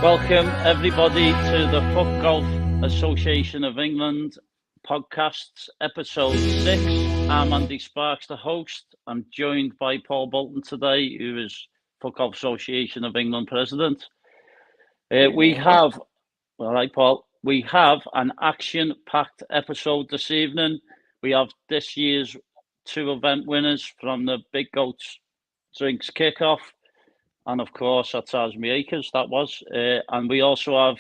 Welcome everybody to the Foot Golf Association of England podcasts, episode 6. I'm Andy Sparks, the host. I'm joined by Paul Bolton today, who is Foot Golf Association of England president. We have an action-packed episode this evening. We have this year's 2 event winners from the Big Goats Drinks Kickoff. And of course, at Tasmi Acres, that was. And we also have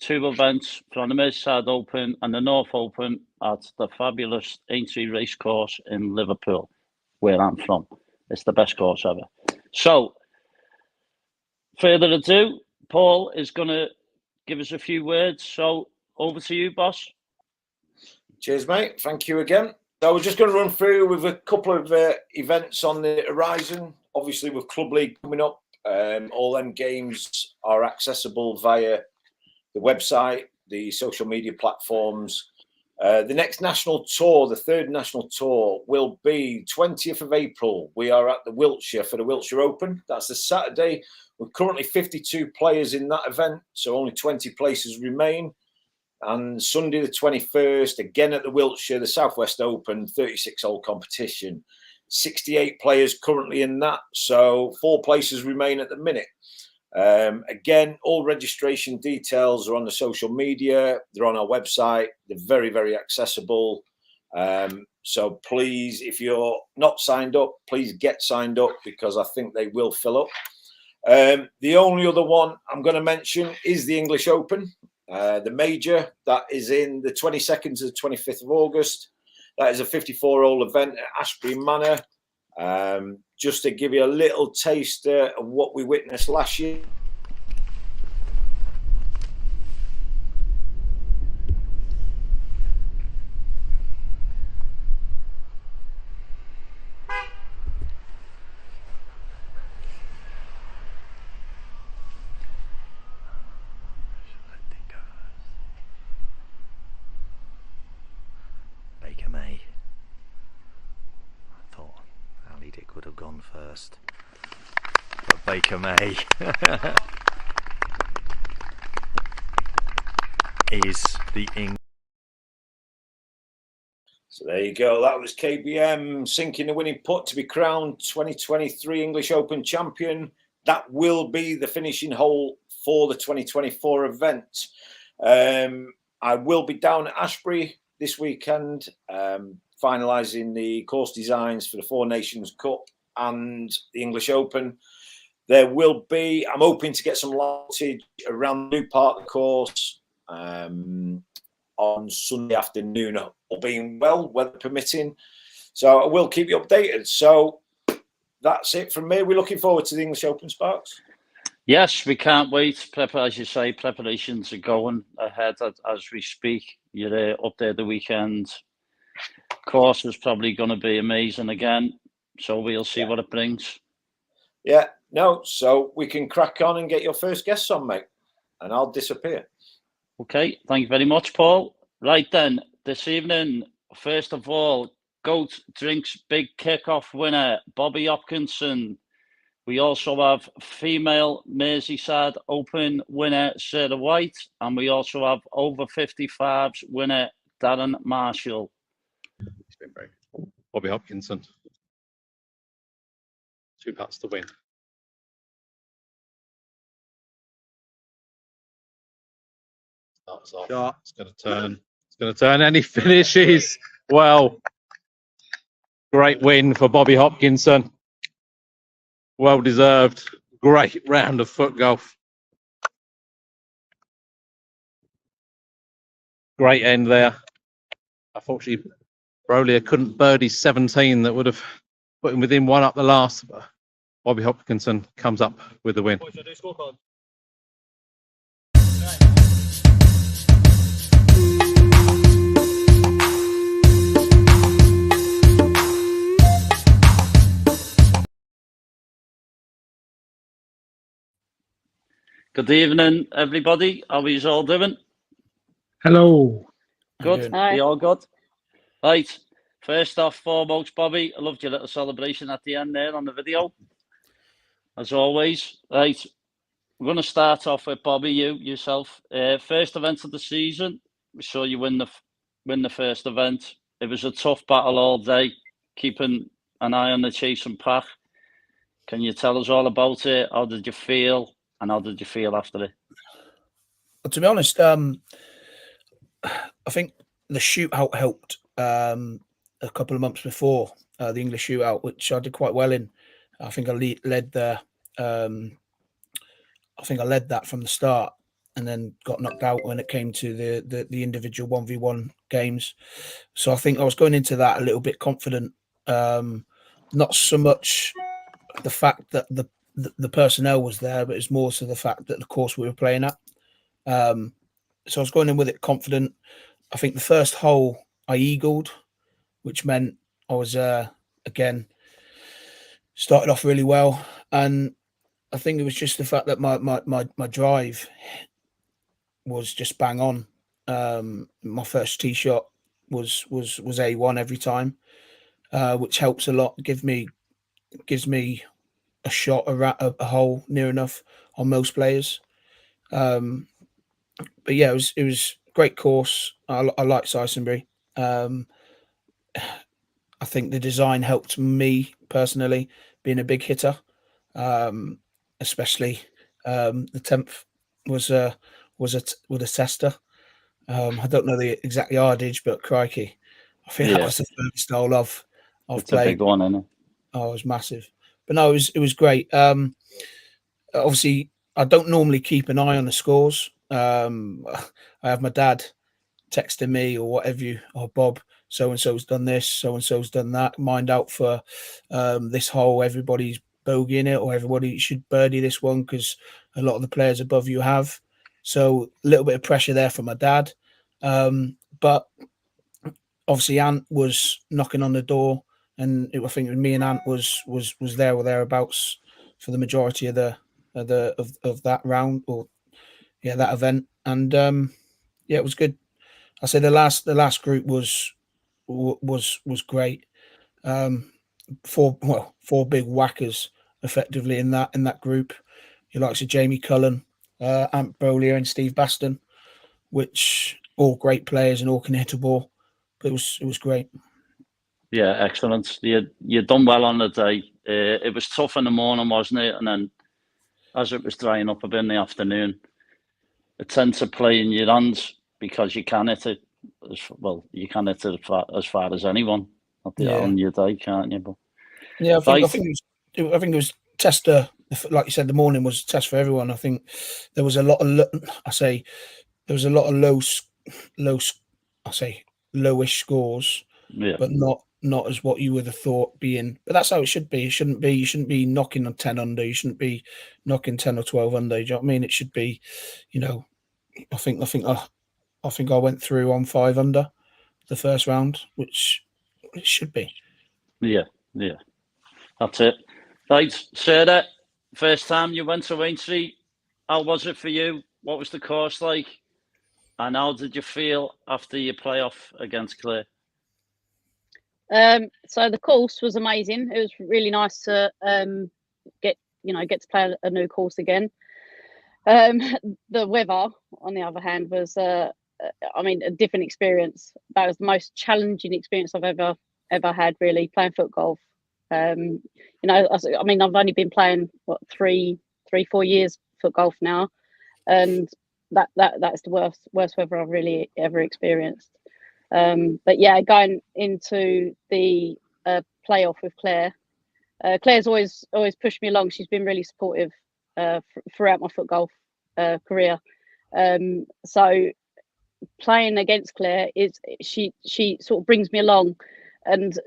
2 events from the Merseyside Open and the North Open at the fabulous Aintree Racecourse in Liverpool, where I'm from. It's the best course ever. So, further ado, Paul is going to give us a few words. So, over to you, boss. Cheers, mate. Thank you again. So, we're just going to run through with a couple of events on the horizon. Obviously, with Club League coming up, all them games are accessible via the website, the social media platforms. The next national tour, the 3rd national tour, will be 20th of April. We are at the Wiltshire for the Wiltshire Open. That's the Saturday. We're currently 52 players in that event, so only 20 places remain. And Sunday the 21st, again at the Wiltshire, the Southwest Open, 36-hole competition. 68 players currently in that, so 4 places remain at the minute. Again, all registration details are on the social media. They're on our website. They're very, very accessible. So please, if you're not signed up, please get signed up because I think they will fill up. The only other one I'm going to mention is the English Open, the major. That is in the 22nd to the 25th of August. That is a 54-hole event at Ashbury Manor. Just to give you a little taster of what we witnessed last year. Would have gone first, but Baker May is the English. So there you go. That was KBM sinking the winning putt to be crowned 2023 English Open champion. That will be the finishing hole for the 2024 event. I will be down at Ashbury this weekend, finalising the course designs for the 4 Nations Cup and the English Open. There will be, I'm hoping to get some lightage around the new part of the course on Sunday afternoon, all being well, weather permitting. So I will keep you updated. So that's it from me. We're looking forward to the English Open, Sparks. Yes, we can't wait. As you say, preparations are going ahead as we speak. You're up there the weekend. Course is probably going to be amazing again, so we'll see what it brings. Yeah, no, so we can crack on and get your first guests on, mate, and I'll disappear. Okay, thank you very much, Paul. Right then, this evening, first of all, Goat Drinks Big Kickoff winner, Bobby Hopkinson. We also have female Merseyside Open winner, Sarah White, and we also have over 55s winner, Darren Marshall. It's been very good. Bobby Hopkinson. 2 putts to win. Starts off. Shot. It's going to turn. It's going to turn, and he finishes well. Great win for Bobby Hopkinson. Well deserved. Great round of foot golf. Great end there. Unfortunately, Brolia couldn't birdie 17 that would have put him within 1 up the last. Bobby Hopkinson comes up with the win. Good evening, everybody. How are you all doing? Hello. Good. Are you all good? Right. First off, foremost, Bobby, I loved your little celebration at the end there on the video. As always. Right. We're going to start off with Bobby, yourself. First event of the season. We saw you win the first event. It was a tough battle all day, keeping an eye on the chasing pack. Can you tell us all about it? How did you feel, and how did you feel after it? Well, to be honest, I think the shootout helped a couple of months before the English shootout, which I did quite well in. I think I led the. I think I led that from the start, and then got knocked out when it came to the individual 1v1 games. So I think I was going into that a little bit confident. Not so much the fact that the personnel was there, but it's more so the fact that the course we were playing at. So I was going in with it confident. I think the first hole I eagled, which meant I was again started off really well, and I think it was just the fact that my drive was just bang on. My first tee shot was A1 every time, which helps a lot. Gives me a shot, a hole near enough on most players. But yeah, it was a great course. I like Sisonbury. I think the design helped me personally, being a big hitter, especially the 10th was a tester. I don't know the exact yardage, but crikey, I think that was the first hole I've It's played. a big one, isn't it? Oh, it was massive. But no, it was great. Obviously, I don't normally keep an eye on the scores. I have my dad texting me or whatever Bob, so and so's done this, so and so's done that. Mind out for this hole, everybody's bogeying it, or everybody should birdie this one because a lot of the players above you have. So a little bit of pressure there from my dad. But obviously Ant was knocking on the door, and I think me and Ant was there or thereabouts for the majority of that round, or that event. And it was good. I say the last group was great. Four big whackers effectively in that group. You likes of Jamie Cullen, Ant Brolier, and Steve Baston, which all great players and all can hit a ball. But it was great. Yeah, excellent. You done well on the day. It was tough in the morning, wasn't it? And then as it was drying up a bit in the afternoon, it tends to play in your hands because you can hit it you can hit it as far as anyone on your day, can't you? But I think it was tester. Like you said, the morning was a test for everyone. I think there was a lot of lowish scores, but not as what you would have thought being. But that's how it should be. It shouldn't be. You shouldn't be knocking on 10 under. You shouldn't be knocking 10 or 12 under. Do you know what I mean? It should be, I think I went through on 5 under the first round, which it should be. Yeah. That's it. Right, Sarah, first time you went to Aintree, how was it for you? What was the course like? And how did you feel after your playoff against Clare? So the course was amazing. It was really nice to get to play a new course again. The weather, on the other hand, was a different experience. That was the most challenging experience I've ever had, really, playing foot golf. I've only been playing 3-4 years foot golf now, and that's the worst weather I've really ever experienced. But yeah, going into the playoff with Claire, Claire's always pushed me along. She's been really supportive throughout my foot golf career. So playing against Claire she sort of brings me along and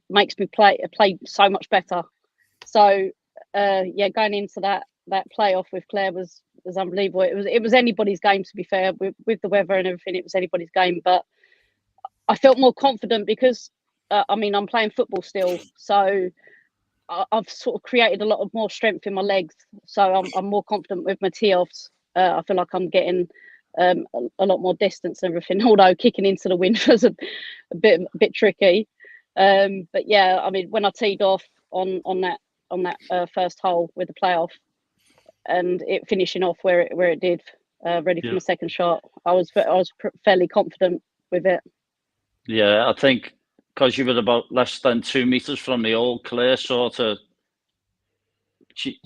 makes me play so much better. So going into that playoff with Claire was unbelievable. It was anybody's game, to be fair, with the weather and everything. It was anybody's game, but I felt more confident because I'm playing football still, so I've sort of created a lot of more strength in my legs. So I'm more confident with my tee-offs. I feel like I'm getting a lot more distance and everything, although kicking into the wind was a bit tricky. But yeah, when I teed off on that first hole with the playoff, and it finishing off where it did, ready for Yeah. my second shot. I was fairly confident with it. Yeah, I think because you were about less than 2 meters from the hole, Claire sort of she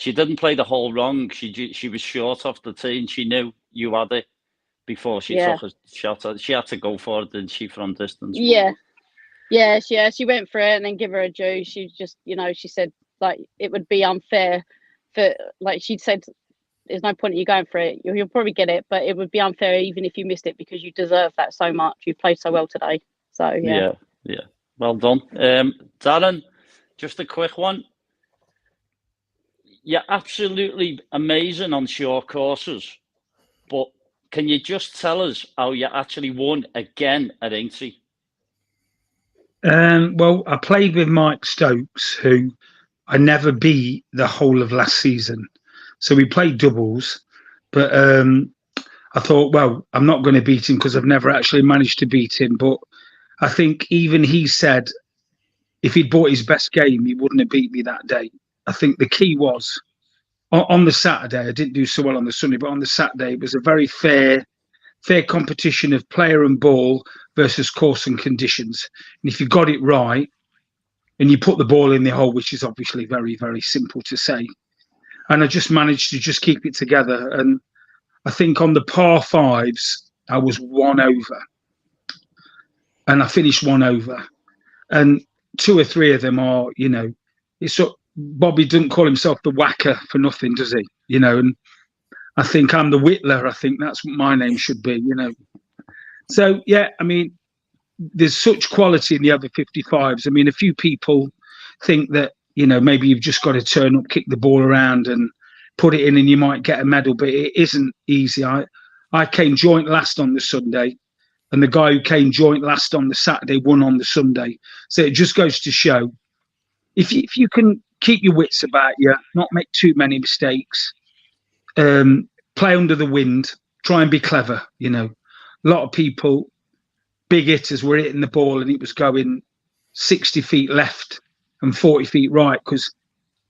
didn't play the hole wrong. She was short off the tee, and she knew you had it before she Yeah. took a shot. She had to go for it, didn't she, from distance? Yeah, she went for it, and then give her a due. She just, she said like it would be unfair for, like she said, there's no point in you going for it. You'll probably get it, but it would be unfair even if you missed it because you deserve that so much. You played so well today. So yeah. Well done, Darren. Just a quick one. You're absolutely amazing on short courses, but can you just tell us how you actually won again at Aintree? Well, I played with Mike Stokes, who I never beat the whole of last season. So we played doubles, but I thought, well, I'm not going to beat him because I've never actually managed to beat him. But I think even he said if he'd bought his best game, he wouldn't have beat me that day. I think the key was on the Saturday. I didn't do so well on the Sunday, but on the Saturday, it was a very fair competition of player and ball versus course and conditions. And if you got it right and you put the ball in the hole, which is obviously very, very simple to say, and I just managed to just keep it together. And I think on the par fives, I was 1 over, and I finished 1 over. And 2 or 3 of them are, it's so Bobby doesn't call himself the whacker for nothing, does he? And I think I'm the whittler. I think that's what my name should be, So, yeah, I mean, there's such quality in the other 55s. I mean, a few people think that, maybe you've just got to turn up, kick the ball around and put it in and you might get a medal, but it isn't easy. I came joint last on the Sunday, and the guy who came joint last on the Saturday won on the Sunday. So it just goes to show, if you can keep your wits about you, not make too many mistakes, play under the wind, try and be clever. A lot of people, big hitters, were hitting the ball and it was going 60 feet left and 40 feet right, because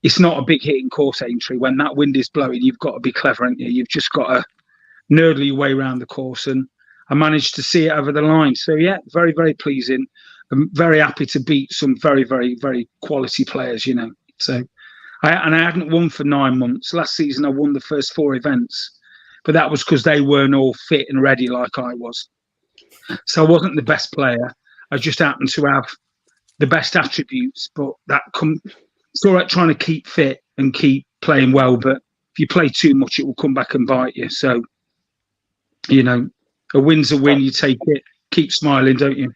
it's not a big hitting course, Aintree. When that wind is blowing, you've got to be clever, haven't you? You've just got to nerdle your way around the course, and I managed to see it over the line. So yeah, very, very pleasing. I'm very happy to beat some very, very, very quality players, So I hadn't won for 9 months. Last season I won the first 4 events, but that was because they weren't all fit and ready like I was. So I wasn't the best player. I just happened to have the best attributes, but it's all right trying to keep fit and keep playing well, but if you play too much, it will come back and bite you. So, a win's a win. You take it, keep smiling, don't you?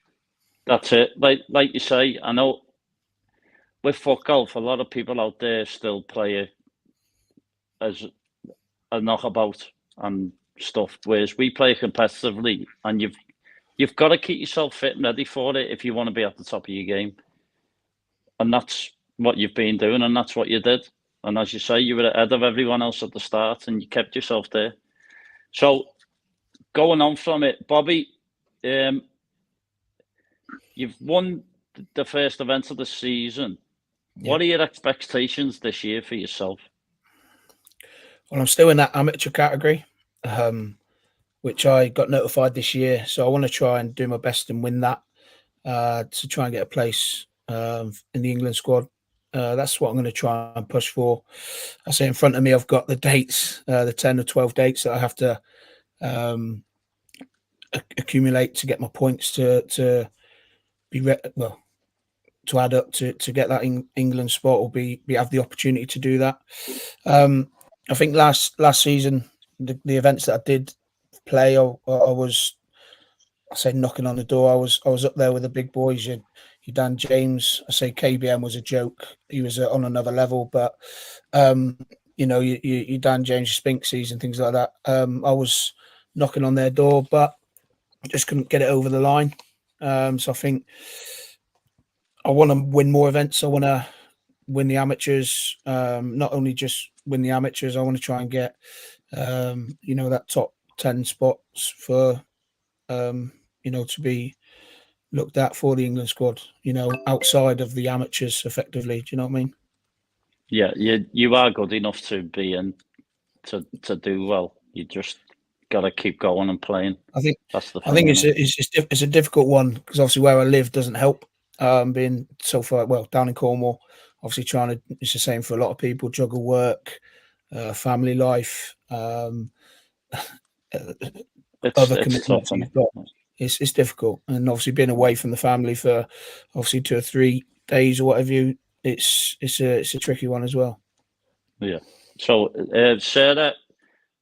That's it. Like you say, I know with foot golf, a lot of people out there still play it as a knockabout and stuff, whereas we play competitively, and you've got to keep yourself fit and ready for it if you want to be at the top of your game. And that's what you've been doing, and that's what you did. And as you say, you were ahead of everyone else at the start, and you kept yourself there. So, going on from it, Bobby, you've won the first event of the season. Yeah. What are your expectations this year for yourself? Well, I'm still in that amateur category, which I got notified this year. So I want to try and do my best and win that to try and get a place in the England squad. That's what I'm going to try and push for. I say in front of me, I've got the dates, the 10 or 12 dates that I have to accumulate to get my points to be to add up to get that England spot, or have the opportunity to do that. I think last season, the events that I did play, I was, I say, knocking on the door. I was up there with the big boys. Your Dan James. I say KBM was a joke. He was on another level, but your Dan James, Spinksies and things like that. I was knocking on their door, but I just couldn't get it over the line. So I think I want to win more events. I want to win the amateurs. Not only just win the amateurs, I want to try and get that top 10 spots for to be looked at for the England squad, outside of the amateurs effectively. Do you know what I mean? Yeah, you are good enough to be in to do well. You just got to keep going and playing. I think That's the thing. I think it's a difficult one because obviously where I live doesn't help. Being so far down in Cornwall, obviously it's the same for a lot of people. Juggle work, family life, other commitments you've got. It's difficult, and obviously being away from the family for obviously 2 or 3 days or whatever it's a tricky one as well. Yeah. So Sarah,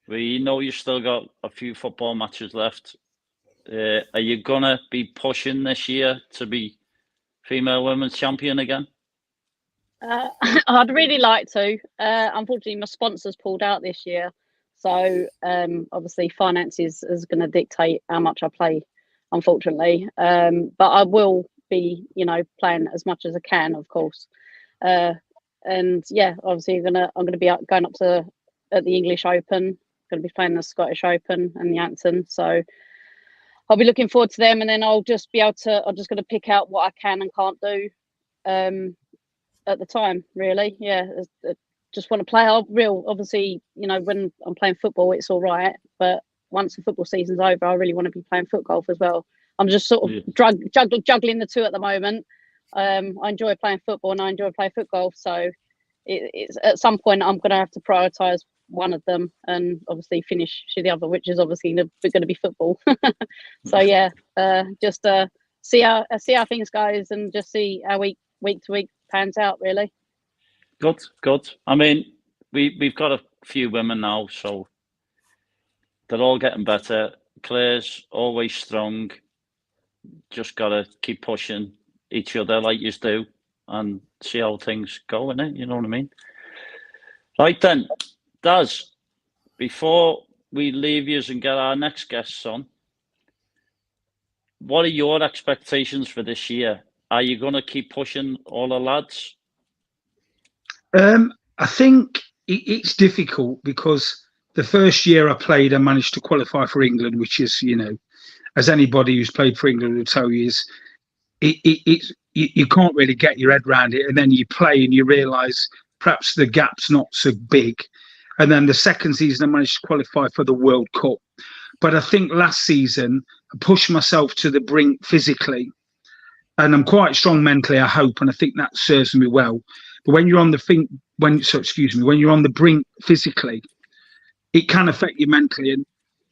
we know you still got a few football matches left. Are you gonna be pushing this year to be female women's champion again? I'd really like to. Unfortunately, my sponsors pulled out this year, so obviously finances is going to dictate how much I play. Unfortunately, but I will be, playing as much as I can, of course. And yeah, obviously I'm gonna be going up to at the English Open. Going to be playing the Scottish Open and the Yankton, so I'll be looking forward to them. And then I'm just going to pick out what I can and can't do at the time. Really, yeah. Just want to play. Obviously, when I'm playing football, it's all right, but once the football season's over, I really want to be playing foot golf as well. I'm just sort of juggling the two at the moment. I enjoy playing football and I enjoy playing foot golf. So it's at some point I'm going to have to prioritise one of them and obviously finish the other, which is obviously going to be football. So yeah, just see how things goes and just see how week to week pans out. Really. Good. I mean, we've got a few women now, so they're all getting better. Claire's always strong. Just gotta keep pushing each other like you do, and see how things go, innit? You know what I mean? Right then, Daz, before we leave you and get our next guests on, what are your expectations for this year? Are you going to keep pushing all the lads? I think it's difficult because the first year I played, I managed to qualify for England, which is, as anybody who's played for England will tell you, is you can't really get your head around it, and then you play and you realise perhaps the gap's not so big. And then the second season, I managed to qualify for the World Cup. But I think last season, I pushed myself to the brink physically, and I'm quite strong mentally, I hope, and I think that serves me well. But when you're on the when you're on the brink physically, it can affect you mentally.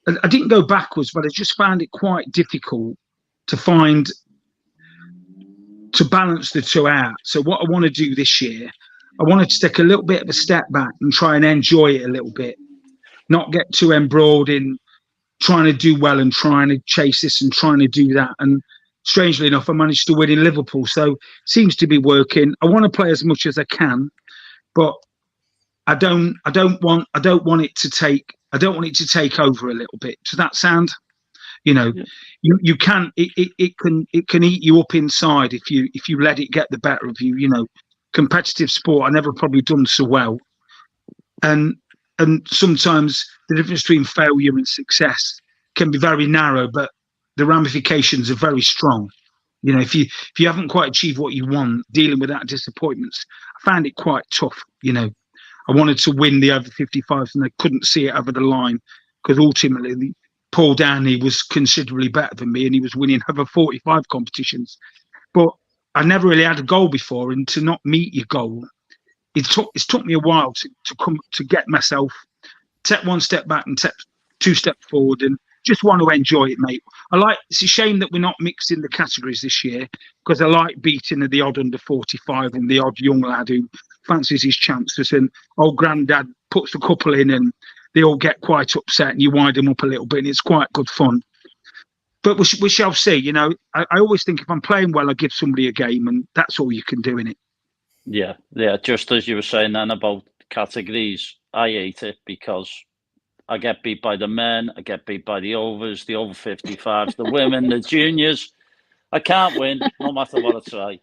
And I didn't go backwards, but I just found it quite difficult to balance the two out. So what I want to do this year, I wanted to take a little bit of a step back and try and enjoy it a little bit, not get too embroiled in trying to do well and trying to chase this and trying to do that. And strangely enough, I managed to win in Liverpool, so it seems to be working. I want to play as much as I can, but I don't want it to take over a little bit. Does that sound? You can it can eat you up inside if you let it get the better of you. Competitive sport, I never probably done so well, and sometimes the difference between failure and success can be very narrow, but the ramifications are very strong. If you haven't quite achieved what you want, dealing with that disappointments, I found it quite tough. I wanted to win the over 55s and I couldn't see it over the line because ultimately Paul Downey was considerably better than me and he was winning over 45 competitions. But I never really had a goal before, and to not meet your goal, it's took me a while to get myself, take one step back and take 2 steps forward, and just want to enjoy it, mate. It's a shame that we're not mixing the categories this year because I like beating the odd under 45 and the odd young lad who fancies his chances, and old granddad puts a couple in and they all get quite upset and you wind them up a little bit and it's quite good fun. But we shall see. I always think if I'm playing well, I give somebody a game, and that's all you can do in it. Yeah. Just as you were saying then about categories, I hate it because I get beat by the men, I get beat by the overs, the over 55s, the women, the juniors. I can't win no matter what I try.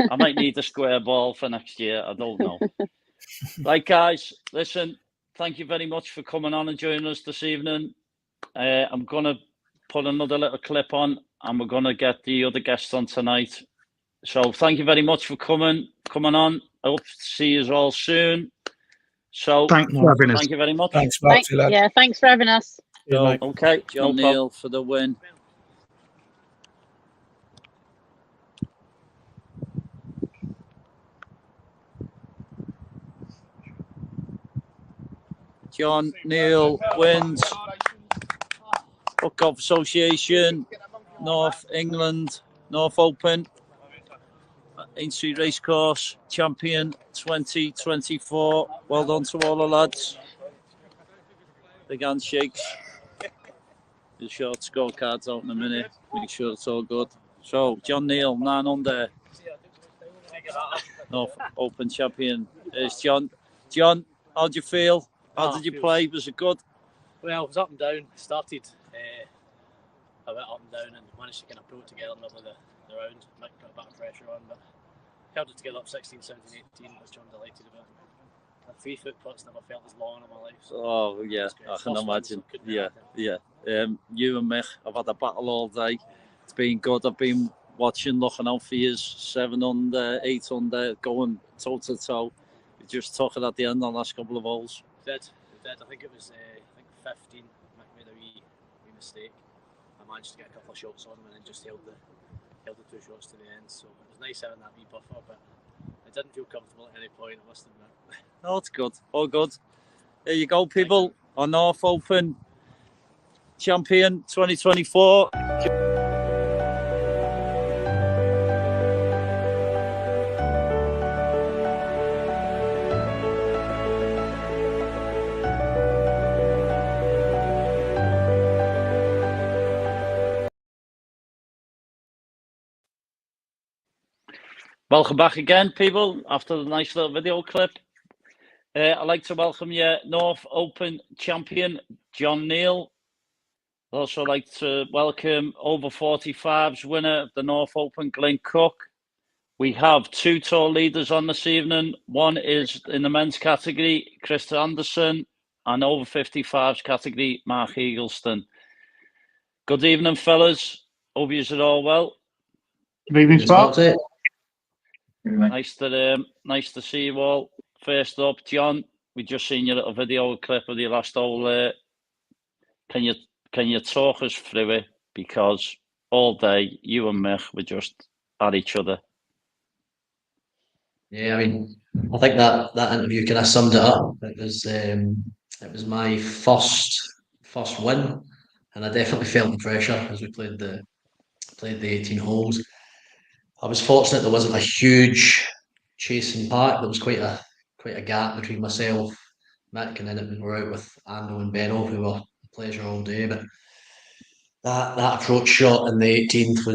I might need a square ball for next year. I don't know. Right, guys, listen, thank you very much for coming on and joining us this evening. I'm going to put another little clip on and we're going to get the other guests on tonight. So thank you very much for coming on. I hope to see you all soon. So Thanks for having us. thank you very much. Thanks, Mark. Yeah, thanks for having us. Cheers, So, mate. okay, John Neal for the win. John Neal wins Book Golf Association, North England, North Open, Aintree Racecourse, champion 2024. Well done to all the lads. Big handshakes. The short scorecards out in a minute. Make sure it's all good. So, John Neal, 9 under. North Open champion. There's John. John, how do you feel? How did you play? Was it good? Well, it was up and down. Started a bit up and down and managed to kind of pull it together in the middle of the round. Might put a bit of pressure on, but held it together up 16, 17, 18, which I'm delighted about. A 3-foot putt's never felt as long in my life. So oh, yeah, I can imagine. Yeah. You and Mick, I've had a battle all day. It's been good. I've been watching, looking out for you. 7 under, 8 under, going toe to toe. You just took it at the end on the last couple of holes. We did. I think it was 15. Mick made a wee mistake. I managed to get a couple of shots on him and then just held the 2 shots to the end. So it was nice having that wee buffer, but I didn't feel comfortable at any point, I must admit. Oh, it's good. All good. There you go, people. Our North Open champion 2024. Welcome back again, people, after the nice little video clip. I'd like to welcome you, North Open champion, John Neal. I'd also like to welcome over 45's winner of the North Open, Glenn Cook. We have 2 tour leaders on this evening. One is in the men's category, Chris Anderson, and over 55's category, Mark Eagleston. Good evening, fellas. Hope you're all well. Good evening, Spark. Nice to see you all. First up, John, we just seen your little video clip of your last hole. Can you talk us through it? Because all day you and Mick were just at each other. Yeah, I mean, I think that interview kind of summed it up. It was my first win, and I definitely felt the pressure as we played the 18 holes. I was fortunate there wasn't a huge chasing pack. There was quite a gap between myself, Mick, and then we were out with Ando and Benno, who were a pleasure all day. But that approach shot in the 18th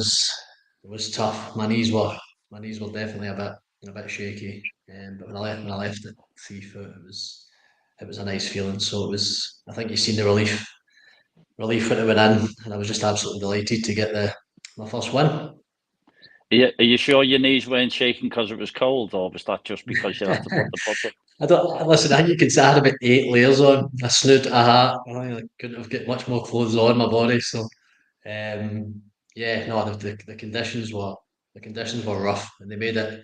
was tough. My knees were definitely a bit shaky. But when I left at 3 foot, it was a nice feeling. So it was. I think you've seen the relief when it went in, and I was just absolutely delighted to get my first win. Are you sure your knees weren't shaking because it was cold, or was that just because you had to put the putter? Listen, I think you can say I had about 8 layers on, a snood, a hat. I couldn't have got much more clothes on my body. So, yeah, no, the conditions were rough, and they made it.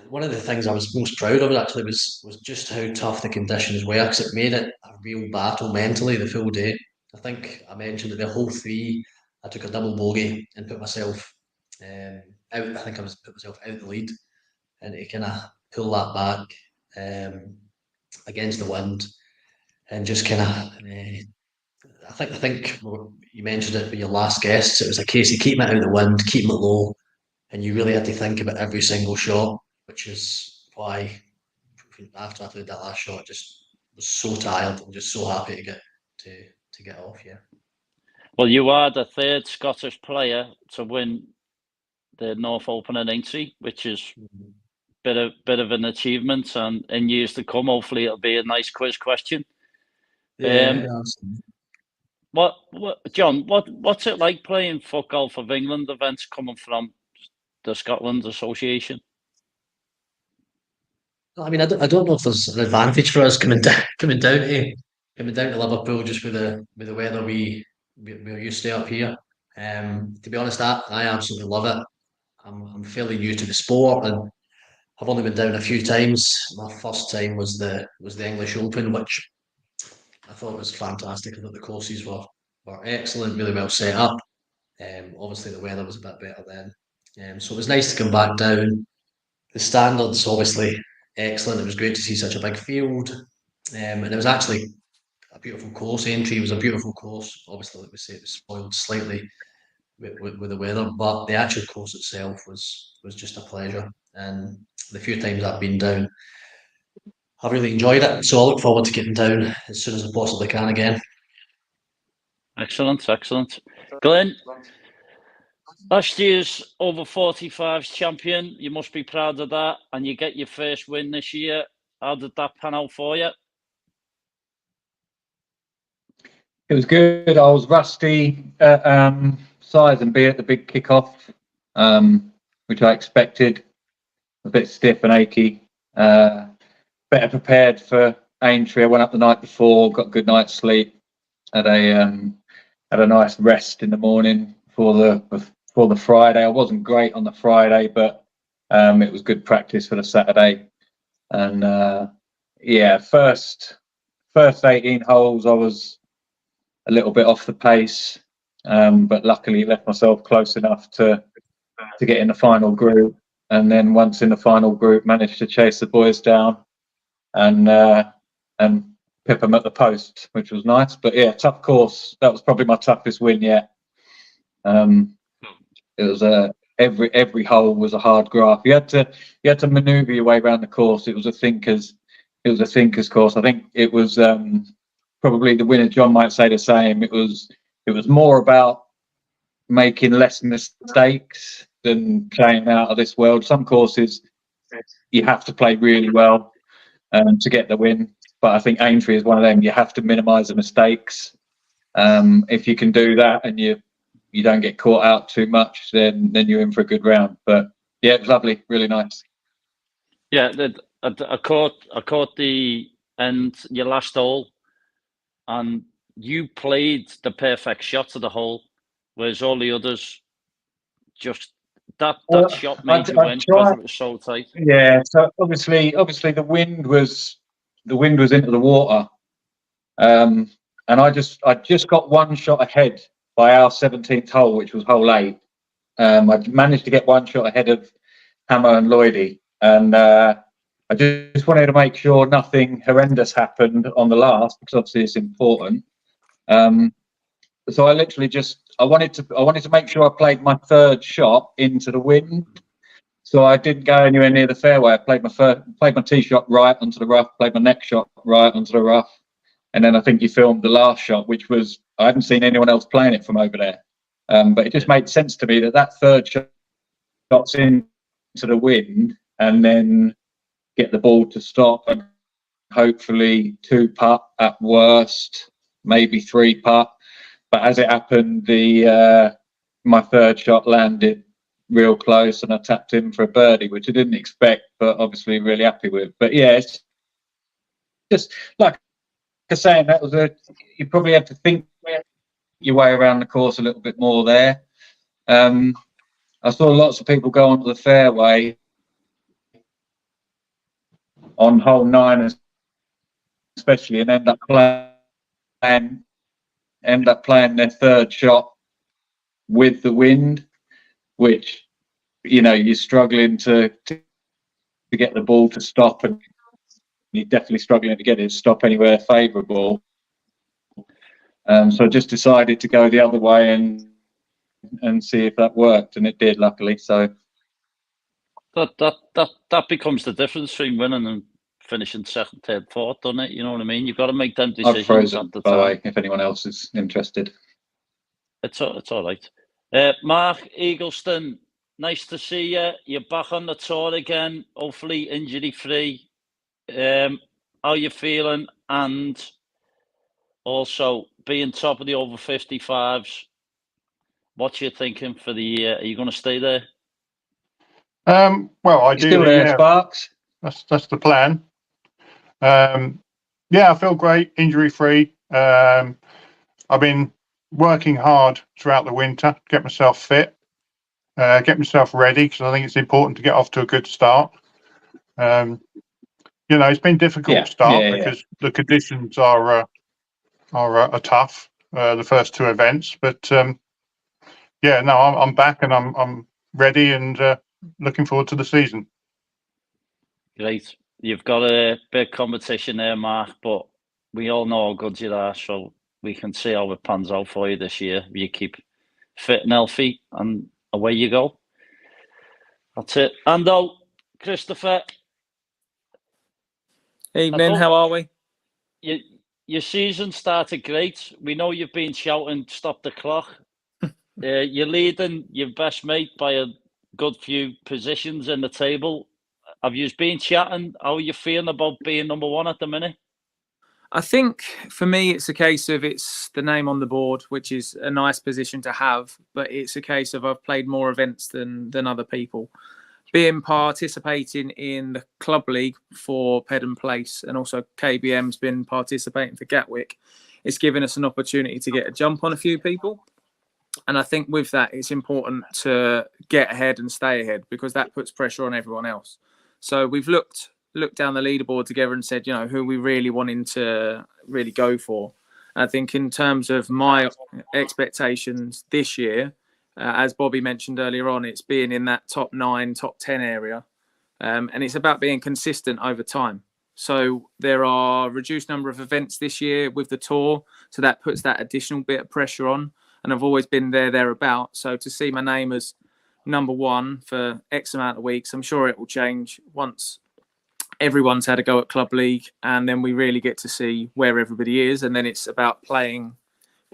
One of the things I was most proud of actually was just how tough the conditions were, because it made it a real battle mentally the full day. I think I mentioned that the whole 3, I took a double bogey and put myself out. I think put myself out the lead, and to kind of pull that back against the wind, and just kind of. I think you mentioned it with your last guests. It was a case of keeping it out of the wind, keeping it low, and you really had to think about every single shot, which is why after I played that last shot, I just was so tired and just so happy to get off. Yeah. Well, you are the 3rd Scottish player to win the North Open in Aintree, which is bit of an achievement, and in years to come, hopefully, it'll be a nice quiz question. Yeah. John? What's it like playing for Golf of England events coming from the Scotland Association? I mean, I don't know if there's an advantage for us coming down to Liverpool just with the weather we're used to up here. To be honest, I absolutely love it. I'm fairly new to the sport, and I've only been down a few times. My first time was the English Open, which I thought was fantastic. I thought the courses were excellent, really well set up. Obviously, the weather was a bit better then. So it was nice to come back down. The standards, obviously, excellent. It was great to see such a big field. And it was actually a beautiful course. Entry was a beautiful course. Obviously, like we say, it was spoiled slightly with the weather, but the actual course itself was just a pleasure. And the few times I've been down, I've really enjoyed it. So I look forward to getting down as soon as I possibly can again. Excellent, excellent. Glenn, last year's over 45s champion, you must be proud of that, and you get your first win this year. How did that pan out for you? It was good. I was rusty at size and B at the big kickoff, which I expected. A bit stiff and achy. Better prepared for Aintree. I went up the night before, got a good night's sleep. Had a nice rest in the morning for the Friday. I wasn't great on the Friday, but it was good practice for the Saturday. And first 18 holes I was a little bit off the pace, but luckily left myself close enough to get in the final group. And then once in the final group, managed to chase the boys down and pip them at the post, which was nice. But yeah, tough course. That was probably my toughest win yet. It was every hole was a hard graph. You had to maneuver your way around the course. It was a thinker's course. I think it was probably the winner. John might say the same. It was more about making less mistakes than playing out of this world. Some courses you have to play really well to get the win, but I think Aintree is one of them. You have to minimise the mistakes. If you can do that and you don't get caught out too much, then you're in for a good round. But yeah, it was lovely, really nice. Yeah, I caught the end, your last hole, and you played the perfect shot to the hole, whereas all the others just that shot made you win because it was so tight. Yeah, so obviously the wind was into the water, and I just got one shot ahead by our 17th hole, which was hole 8. I managed to get one shot ahead of Hammer and Lloydie, and I just wanted to make sure nothing horrendous happened on the last, because obviously it's important. So I literally I wanted to make sure I played my third shot into the wind. So I didn't go anywhere near the fairway. I played my tee shot right onto the rough, played my next shot right onto the rough, and then I think you filmed the last shot, which was, I hadn't seen anyone else playing it from over there. But it just made sense to me that third shot's into the wind, and then get the ball to stop, and hopefully 2-putt at worst, maybe 3-putt. But as it happened, my third shot landed real close, and I tapped in for a birdie, which I didn't expect, but obviously really happy with. But yeah, it's just like I was saying, you probably have to think your way around the course a little bit more there. I saw lots of people go onto the fairway on hole 9 especially, and end up playing their third shot with the wind, which, you're struggling to get the ball to stop, and you're definitely struggling to get it to stop anywhere favourable. So I just decided to go the other way and see if that worked, and it did, luckily. So that becomes the difference between winning and finishing second, third, fourth, doesn't it? You know what I mean? You've got to make them decisions at the time. By the way, if anyone else is interested. It's all right. Mark Eagleston, nice to see you. You're back on the tour again, hopefully injury-free. How you feeling? And also, being top of the over 55s, what's you thinking for the year? Are you going to stay there? Well, ideally, still there, Sparks. That's the plan. Yeah, I feel great, injury-free. I've been working hard throughout the winter, get myself fit, get myself ready, because I think it's important to get off to a good start. You know, it's been difficult to start because the conditions are tough. The first two events, but yeah, no, I'm back and I'm ready and looking forward to the season. Great. You've got a big competition there, Mark, but we all know how good you are, so we can see how it pans out for you this year. You keep fit and healthy, and away you go. That's it. Ando, Christopher. Evening, how are we? Your season started great. We know you've been shouting, stop the clock. You're leading your best mate by a good few positions in the table. Have you been chatting? How are you feeling about being number one at the minute? I think for me, it's a case of it's the name on the board, which is a nice position to have. But it's a case of I've played more events than other people. Participating in the club league for Pedden Place, and also KBM's been participating for Gatwick. It's given us an opportunity to get a jump on a few people. And I think with that, it's important to get ahead and stay ahead, because that puts pressure on everyone else. So we've looked down the leaderboard together and said, you know, who are we really wanting to really go for? And I think in terms of my expectations this year, as Bobby mentioned earlier on, it's being in that top 9, top 10 area. And it's about being consistent over time. So there are a reduced number of events this year with the tour. So that puts that additional bit of pressure on. And I've always been thereabout. So to see my name as number one for X amount of weeks, I'm sure it will change once everyone's had a go at club league, and then we really get to see where everybody is. And then it's about playing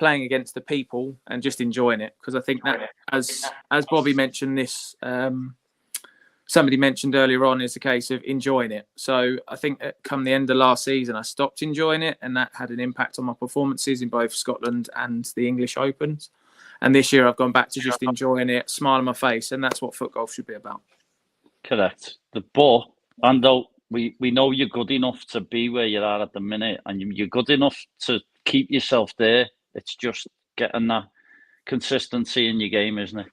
against the people and just enjoying it. Because I think that, as Bobby mentioned, this somebody mentioned earlier on, is a case of enjoying it. So I think come the end of last season, I stopped enjoying it, and that had an impact on my performances in both Scotland and the English Opens. And this year I've gone back to just enjoying it, smile on my face, and that's what foot golf should be about. Correct. Ando, we know you're good enough to be where you are at the minute, and you're good enough to keep yourself there. It's just getting that consistency in your game, isn't it?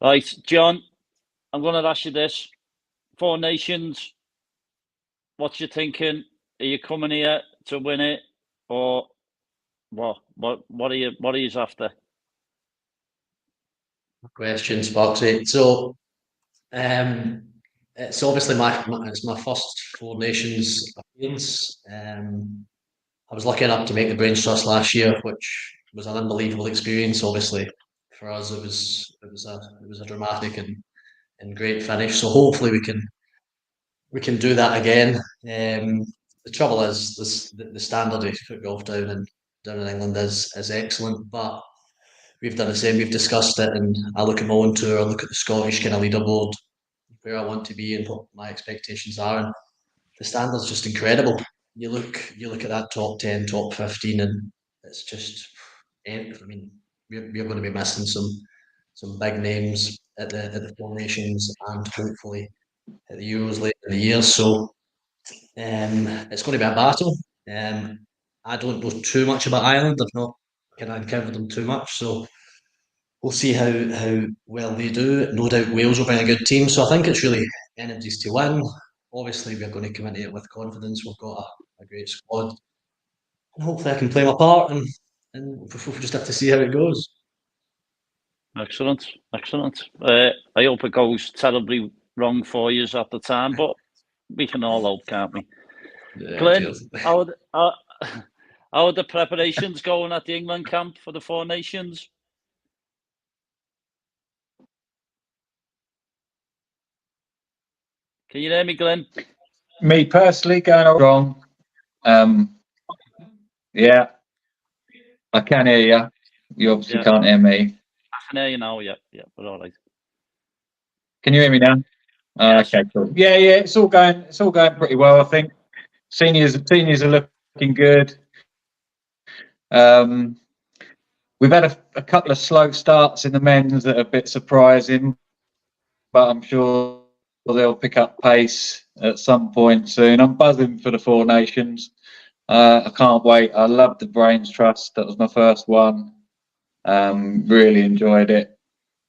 Right, John, I'm going to ask you this. Four Nations, what's you thinking? Are you coming here to win it, or what are you after? Questions, Foxy. So, it's obviously it's my first Four Nations appearance. I was lucky enough to make the Brains Trust last year, which was an unbelievable experience. Obviously, for us, it was a dramatic and great finish. So hopefully we can do that again. The trouble is the standard of foot golf down in England is excellent, but we've done the same. We've discussed it, and I look at my own tour, I look at the Scottish kind of leaderboard, where I want to be and what my expectations are, and the standard's just incredible. You look at that top 10, top 15, and it's just, I mean, we're going to be missing some big names at the Four Nations and hopefully at the Euros later in the year. So it's going to be a battle. I don't know too much about Ireland. I've not kind of encountered them too much, so we'll see how well they do. No doubt Wales will bring a good team, so I think it's really energies to win. Obviously, we're going to come into it with confidence. We've got a great squad, and hopefully I can play my part, and we'll just have to see how it goes. Excellent. I hope it goes terribly wrong for you at the time, but we can all hope, can't we? Yeah, Glenn, how are the preparations going at the England camp for the Four Nations? Can you hear me, Glenn? Me personally, going all wrong. Yeah, I can hear you. You obviously can't hear me. I can hear you now. Yeah, we're all right. Can you hear me now? Yes. Okay, cool. Yeah, it's all going pretty well. I think seniors are looking good. We've had a couple of slow starts in the men's that are a bit surprising, but I'm sure they'll pick up pace at some point soon. I'm buzzing for the Four Nations. I can't wait. I love the Brains Trust. That was my first one. Really enjoyed it.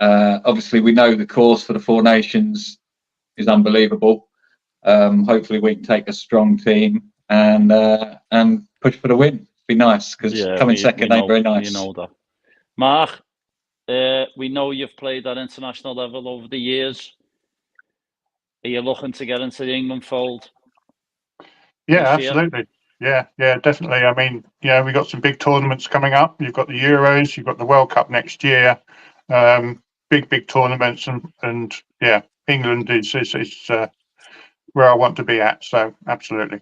Obviously, we know the course for the Four Nations is unbelievable. Hopefully we can take a strong team and push for the win. Be nice, because coming second ain't very nice. You know that. Mark, we know you've played at international level over the years. Are you looking to get into the England fold? Yeah, absolutely. Yeah, definitely. I mean, we've got some big tournaments coming up. You've got the Euros, you've got the World Cup next year. Big tournaments, and yeah, England is where I want to be at. So absolutely,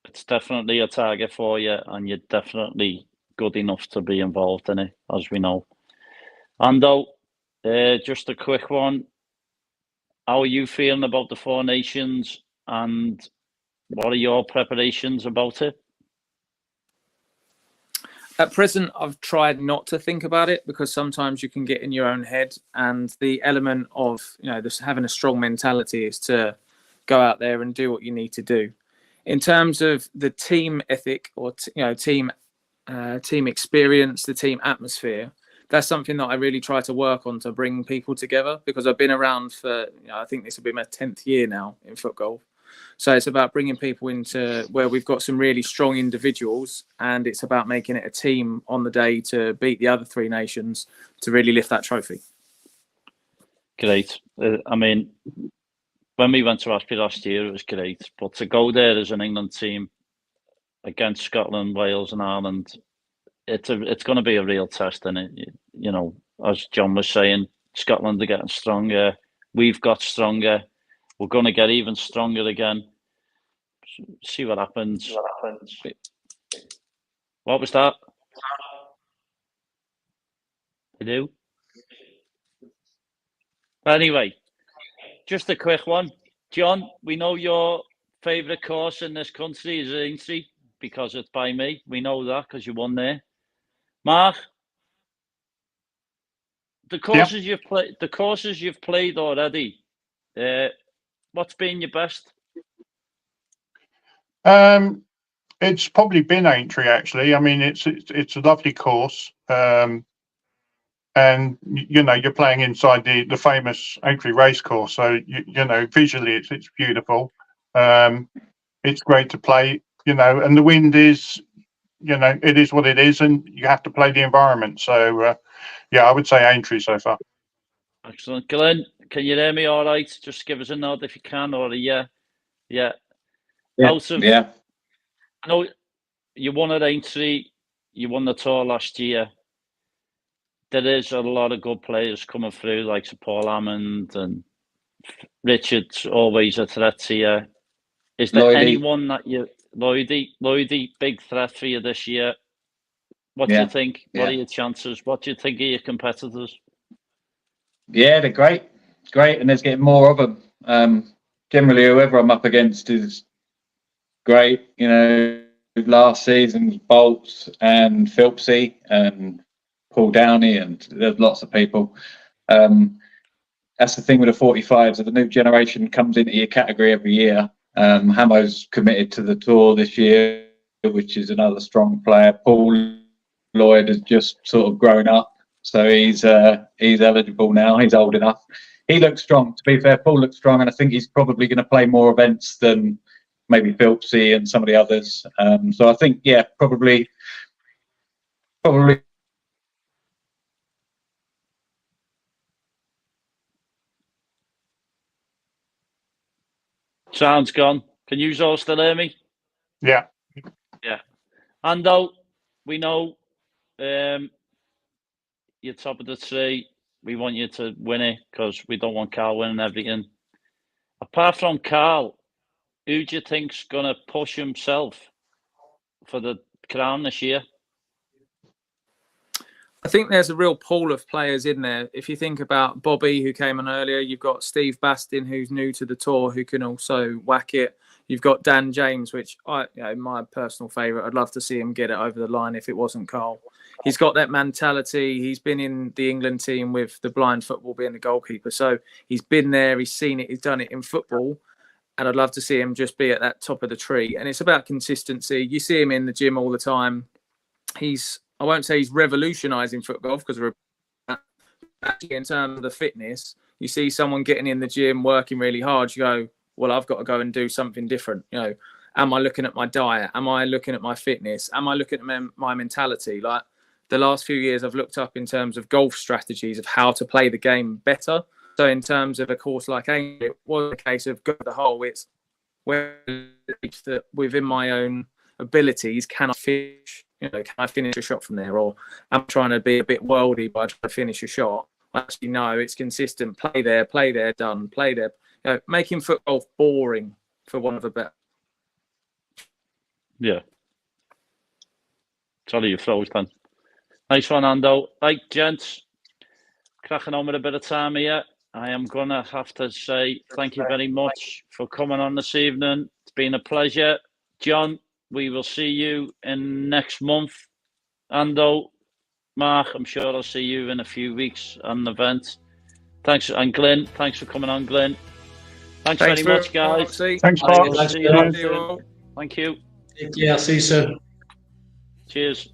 it's definitely a target for you, and you're definitely good enough to be involved in it, as we know. Ando, just a quick one. How are you feeling about the Four Nations, and what are your preparations about it? At present, I've tried not to think about it, because sometimes you can get in your own head, and the element of having a strong mentality is to go out there and do what you need to do. In terms of the team ethic, or team experience, the team atmosphere, that's something that I really try to work on to bring people together, because I've been around for I think this will be my 10th year now in foot golf. So it's about bringing people into where we've got some really strong individuals, and it's about making it a team on the day to beat the other three nations to really lift that trophy. Great. I mean, when we went to Ashby last year, it was great. But to go there as an England team against Scotland, Wales and Ireland, it's going to be a real test, and as John was saying, Scotland are getting stronger. We've got stronger. We're going to get even stronger again. See what happens. What was that? I do. Anyway, just a quick one. John, we know your favourite course in this country is Aintree, because it's by me. We know that because you won there. Mark, the courses you've played already, what's been your best? It's probably been Aintree, actually. I mean, it's a lovely course, and you're playing inside the famous Aintree race course, so visually it's beautiful. It's great to play, and the wind is, it is what it is, and you have to play the environment. So I would say Aintree so far. Excellent. Glenn, can you hear me all right? Just give us a nod if you can, or a yeah. I know you won at Aintree, you won the tour last year. There is a lot of good players coming through, like Paul Hammond and Richard's always a threat to you. Is there anyone that Lloydie, big threat for you this year? What do you think? What are your chances? What do you think of your competitors? Yeah, they're great, and there's getting more of them. Generally, whoever I'm up against is great. Last season, Bolts and Philpsy and Paul Downey, and there's lots of people. That's the thing with the 45s. So the new generation comes into your category every year. Hamo's committed to the tour this year, which is another strong player. Paul Lloyd has just sort of grown up, so he's eligible now. He's old enough. He looks strong. To be fair, Paul looks strong, and I think he's probably going to play more events than maybe Philpsy and some of the others. So I think, probably. Sound's gone. Can you all still hear me? Yeah. Ando, we know you're top of the tree. We want you to win it because we don't want Carl winning everything. Apart from Carl, who do you think's going to push himself for the crown this year? I think there's a real pool of players in there. If you think about Bobby, who came on earlier, you've got Steve Bastin, who's new to the tour, who can also whack it. You've got Dan James, which my personal favourite. I'd love to see him get it over the line if it wasn't Carl. He's got that mentality. He's been in the England team with the blind football being the goalkeeper. So he's been there, he's seen it, he's done it in football. And I'd love to see him just be at that top of the tree. And it's about consistency. You see him in the gym all the time. I won't say he's revolutionising foot golf, because actually in terms of the fitness, you see someone getting in the gym, working really hard, you go, well, I've got to go and do something different. You know, am I looking at my diet? Am I looking at my fitness? Am I looking at my mentality? Like the last few years, I've looked up in terms of golf strategies of how to play the game better. So in terms of a course like AIM, it was a case of go the hole. It's where that within my own abilities, can I finish? You know, can I finish a shot from there, or I'm trying to be a bit worldy by trying to finish a shot? Actually, no, it's consistent. Play there, done. Play there. You know, making foot golf boring, for want of a better. Yeah. Sorry, you froze then. Nice one, Ando. Right, gents, cracking on with a bit of time here. I am going to have to say thank you very much for coming on this evening. It's been a pleasure. John, we will see you in next month. Ando, Mark, I'm sure I'll see you in a few weeks on the event. Thanks, and Glenn, thanks for coming on, Glenn. Thanks very much, guys. Thanks, Mark. See you soon. Thank you. Yeah, see you soon. Cheers.